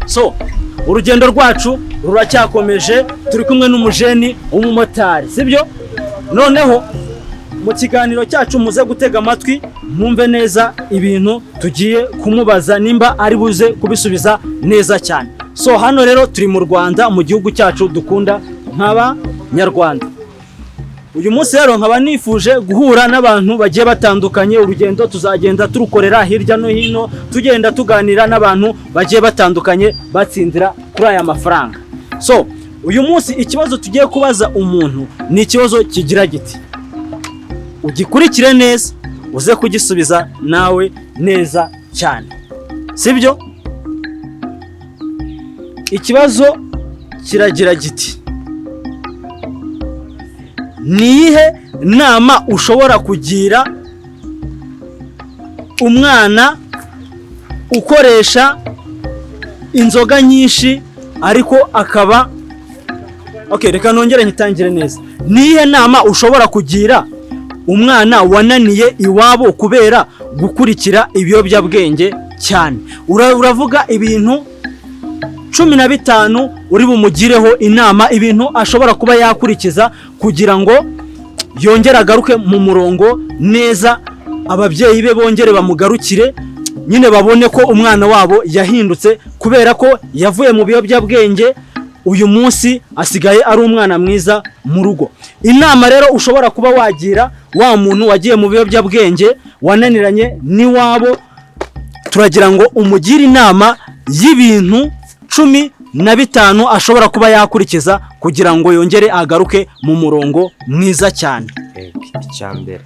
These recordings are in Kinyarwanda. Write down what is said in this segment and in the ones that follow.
So urugendo rwacu ruracyakomeje, turi kumwe n'umujeni w'umumotari, sibyo? Noneho mu kiganiro cyacu muze gutega amatwi mwumve neza ibintu tugiye kumubaza nimba ari buze kubisubiza neza cyane. So hano rero turi mu Rwanda, mu gihugu cyacu dukunda nk'Abanyarwanda. Uyu munsi rero nkaba nifuje guhura n'abantu bagiye batandukanye. Urugendo tuzagenda turukorera hirya no hino, tugenda tuganira n'abantu bagiye batandukanye batsindira kuri aya mafaranga. So uyu munsi ikibazo tugiye kubaza umuntu ni ikibazo kigira giti, ugikurikire neza uze kugisubiza nawe neza cyane, sibyo? Ikibazo kiragira giti, nihe nama ushobora kugira umwana ukoresha inzoga nyinshi ariko akaba reka nongere nyitangire neza. Nihe nama ushobora kugira umwana wananiye iwabo kubera gukurikira ibiyobyabwenge cyane? Uravuga ibintu 15 uri bumugireho inama, ibintu ashobora kuba yakurikiza kugira ngo yongere agaruke mu murongo neza, ababyeyi be bongere bamugarukire, nyine babone ko umwana wabo yahindutse kubera ko yavuye mu biyobyabwenge, uyu munsi asigaye ari umwana mwiza mu rugo. Inama rero ushobora kuba wagira wa muntu wagiye mu biyobyabwenge wananiranye n'iwabo, turagira ngo umugire inama y'ibintu 15 ashobora kuba yakurikiza kugira ngo yongere agaruke mu murongo mwiza cyane. Icyambere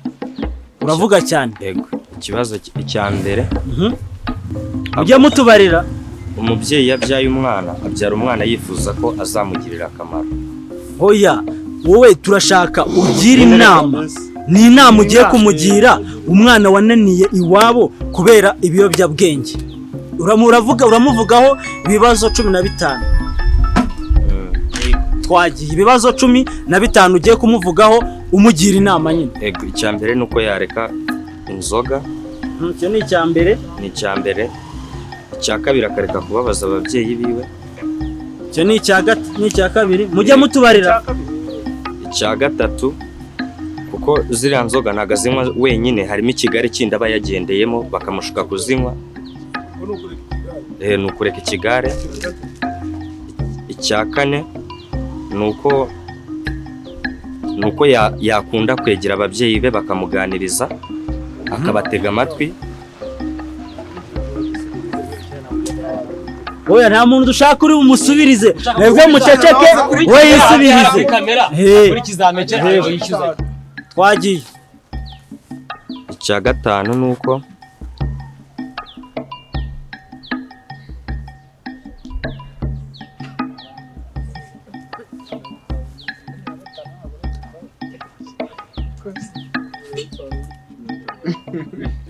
uravuga cyane. Yego, ikibazo icyambere ujya mutubarira. Umubyeyi yabyaye umwana, abyara umwana yifuza ko azamugirira akamaro. Oya, wowe turashaka ugira inama. Ni inama ugiye kumugira umwana wananiye iwabo kubera ibiyobyabwenge. Uramuvugaho ibibazo 15. Twagiye ibibazo 15 ugiye kumuvugaho umugira inama nyine. Yego, icyambere nuko yareka inzoga. Cyo ni icyambere. Ni icyambere. Icya kabiri akareka kubabaza ababyeyi biwe. Cyo ni icya kabiri. Mujye mutubarira. Icya gatatu, kuko ziriya nzoga ntago azinywa wenyine, harimo ikigare kindi aba yagendeyemo bakamushuka kuzinywa. Ni ukureka ikigare. Icya kane nuko yakunda kwegera ababyeyi be bakamuganiriza, akabatega amatwi. Oya, nta muntu dushaka uri umusubirize, mwebwe muceceke we yisubirize. Twagiye. Icya gatanu nuko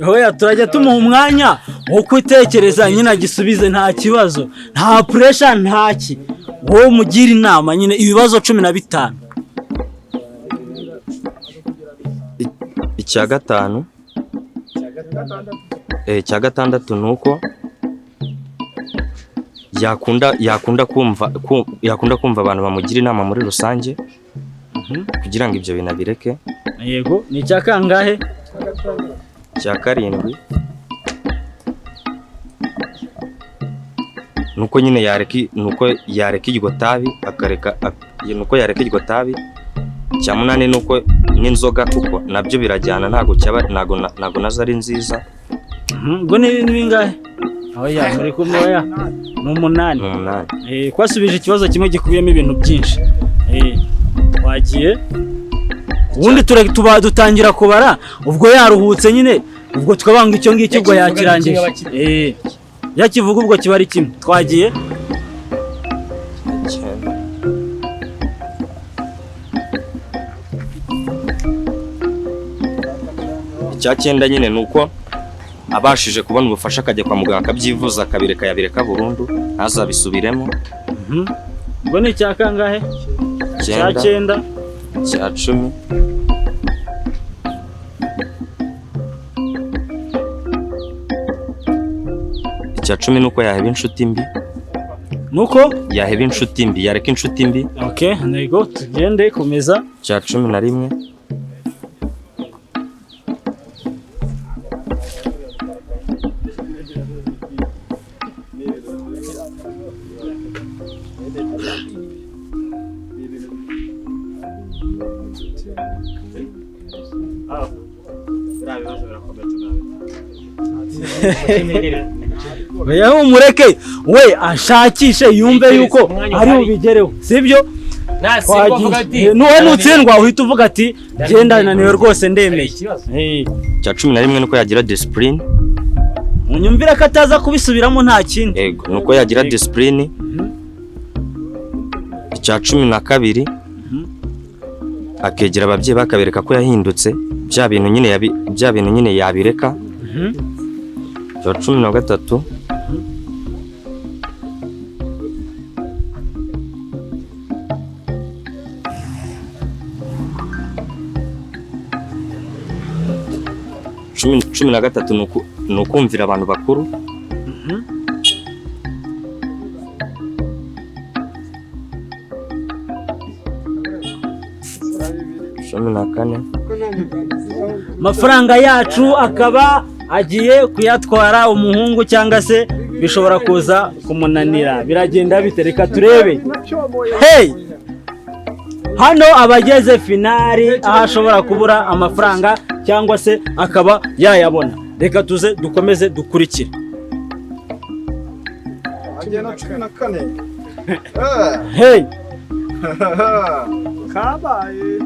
Oya, turajya tumuha umwanya wo kwitekereza nyine agisubize, nta kibazo, nta pressure, ntaki. Wowe mugira inama nyine ibibazo 15. Icya gatanu, icya gatandatu nuko yakunda kumva abantu bamugira inama muri rusange kugira ngo ibyo binabireke. Yego, ni icya kangahe? Icya karindwi nuko nyine yareka iryo tabi, nuko yareka iryo tabi. Icya munani nuko n'inzoga kuko nabyo birajyana, ntago nazo ari nziza. Ubwo ni ibintu bingahe? Oya, muri kumwe. Oya, ni 8. Kwasubije ikibazo kimwe gikubiyemo ibintu byinshi. Wagiye ubundi dutangira kubara, ubwo yaruhutse nyine, ubwo tukabanga icyo ngicyo ubwo yakirangije. Yakivuga ubwo kiba ari kimwe. Twagiye. Icya 9 nyine nuko abashije kubona ubufasha akajya kwa muganga akabyivuza, yabireka burundu ntazabisubiremo. Ubwo ni icya kangahe? Icya 9. Icya 10. icya 10 nuko yaheba inshuti mbi. Nuko Yaheba inshuti mbi, yareka inshuti mbi. okay, nego tugende komeza. Icya 11 Oya umureke we ashakishe yumve yuko ari ubigereho sibyo. Nuwe nutsindwa uhita uvuga ati genda naniwe rwose ndemeye. Icya 11 nuko yagira discipline. Unyumvira ko ataza kubisubiramo nta kindi. Yego nuko yagira discipline. Icya 12 akegera ababyeyi bakabereka ko yahindutse bya bintu nyine yabireka. Icya 13 ni ukumvira abantu bakuru. Amafaranga yacu akaba agiye kuyatwara umuhungu cyangwa se bishobora kuza kumunanira. Biragenda bitereka turebe. Hey! Hano abageze finali aho ashobora kubura amafaranga cyangwa se akaba yayabona. Reka tuze dukomeze dukurikire. Hey! Kabaye.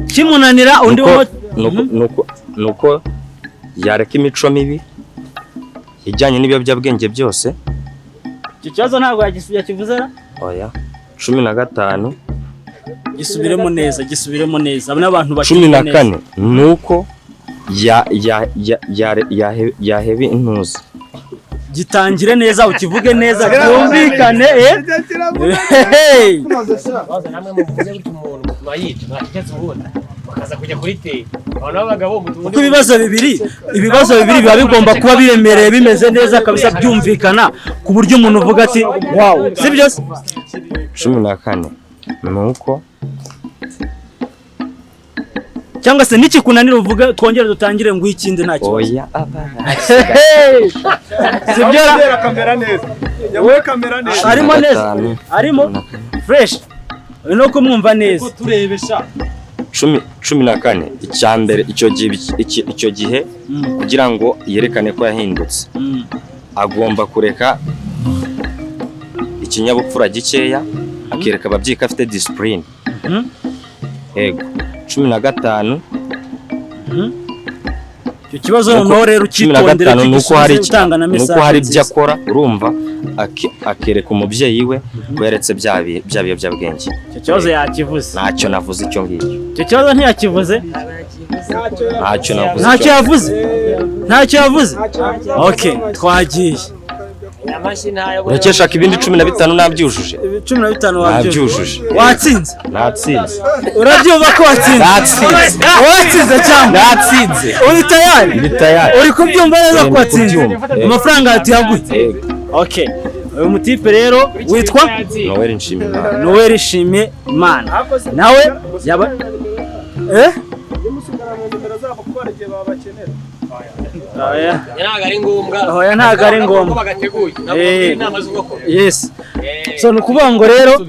Kimunanira undi nuko yareka imico mibi ijyanye n'ibiyobyabwenge byose. Iki kibazo ntabwo yakivuze. Oya 15 gisubiremo neza n'abantu bakiri 14 nuko yahebe intuzi. gitangire neza ukivuge neza byumvikane kuko ibibazo bibiri biba bigomba kuba biremereye bimeze neza kabisa byumvikana ku buryo umuntu uvuga ati wow sibyo 14 nuko cyangwa se niki kunanira uvuga twongere dutangire ngo ikindi nta kibazo oya sibyo kamera neza yawe kamera neza arimo neza arimo fresh no kumwumva neza ko turebesha 14 icyambere icyo gihe kugira ngo yerekane ko yahindutse agomba kureka ikinyabupfura gikeya akereka ababyeyi ko afite discipline yego 15 icyo kibazo no rero ukitondera nuko hari ibyo akora urumva akereka umubyeyi we ko yaretse bya biyobyabwenge. Icyo kibazo yakivuze ntacyo navuze icyo ngicyo. Icyo kibazo ntiyakivuze ntacyo yavuze okay twagiye urakeshaka ibindi 15 nabyujuje 15 wabyujuje watsinze natsinze urabyumva ko watsinze watsinze cyangwa natsinze uri tayari uri kubyumva neza ko watsinze amafaranga yatuyaguye okay uyu mutipe rero witwa Noel Nshimye Imana nawe yaba Oya ntago ari ngombwa yes so nukuvuga ngo rero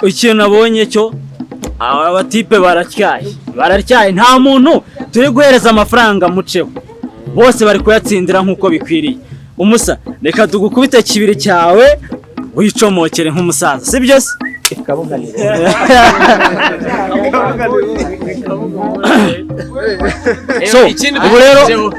ikintu nabonye cyo abatipe baratyaye nta muntu turi guhereza amafaranga muceho bose bari kuyatsindira nkuko bikwiriye. Umusa reka tugukubite kibiri cyawe wicomokere nk'umusaza sibyo se so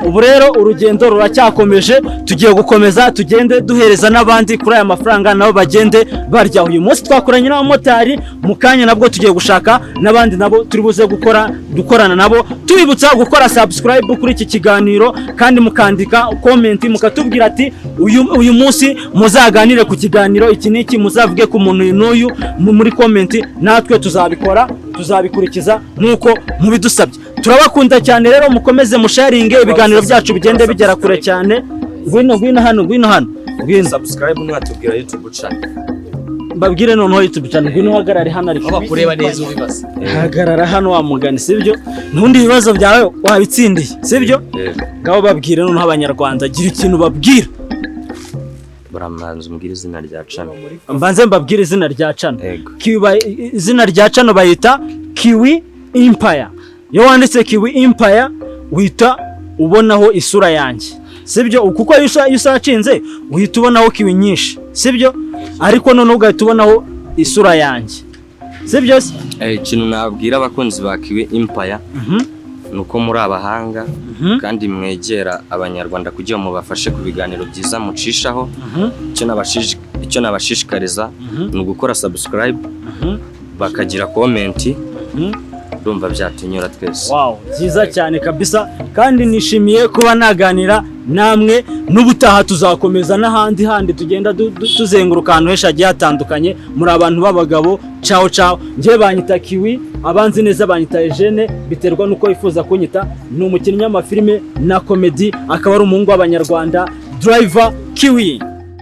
ubu rero urugendo ruracyakomeje tugiye gukomeza tugende duhereza n'abandi kuri aya mafaranga nabo bagende barya. Uyu munsi twakoranye n'abamotari mu kanya nabwo tugiye gushaka n'abandi nabo turi buze dukorana nabo tubibutsa gukora subscribe kuri iki kiganiro kandi mukandika comment mukatubwira ati uyu munsi muzaganire ku kiganiro iki niki muzavuge ku muntu n'uyu muri comment natwe tuzabikora tuzabikurikiza nuko mubidusabye. turabakunda cyane rero mukomeze musharinge ibiganiro byacu bigende bigera kure cyane. Ngwino hano subscribe mwatubwira YouTube channel mbabwire noneho YouTube channel ngwino hagarare hano ariko abakureba neza ubibaza hagarara hano wa mugani sibyo ntundi bibazo byawe wabitsindiye sibyo ngaho babwire noneho abanyarwanda gira ikintu babwira baramanza umbwira izina rya channel mbanze mbabwire izina rya channel izina rya channel bayita Kiwi Empire yo wanditse Kiwi Empire wita ubonaho isura yanjye sibyo kuko iyo usacinze uhita ubonaho Kiwi nyinshi sibyo ariko none ugahita ubonaho isura yanjye sibyo ikintu nabwira abakunzi ba Kiwi Empire nuko muri abahanga kandi mwegera abanyarwanda kugira ngo mubafashe ku biganiro byiza mucishaho icyo nabashishikariza ni ugukora subscribe bakagira comment urumva byatunyura twese. Wow, byiza cyane kabisa kandi nishimiye kuba naganira namwe n'ubutaha tuzakomeza n'ahandi handi tugenda tuzenguruka ahantu henshi hagiye hatandukanye muri abantu b'abagabo. Ciao ciao, ngiye banyita Kiwi, abanzi neza banyita Eugene biterwa nuko yifuza kunyita. Ni umukinnyi w'amafilime na comedy akaba ari umuhungu w'abanyarwanda Driver Kiwi.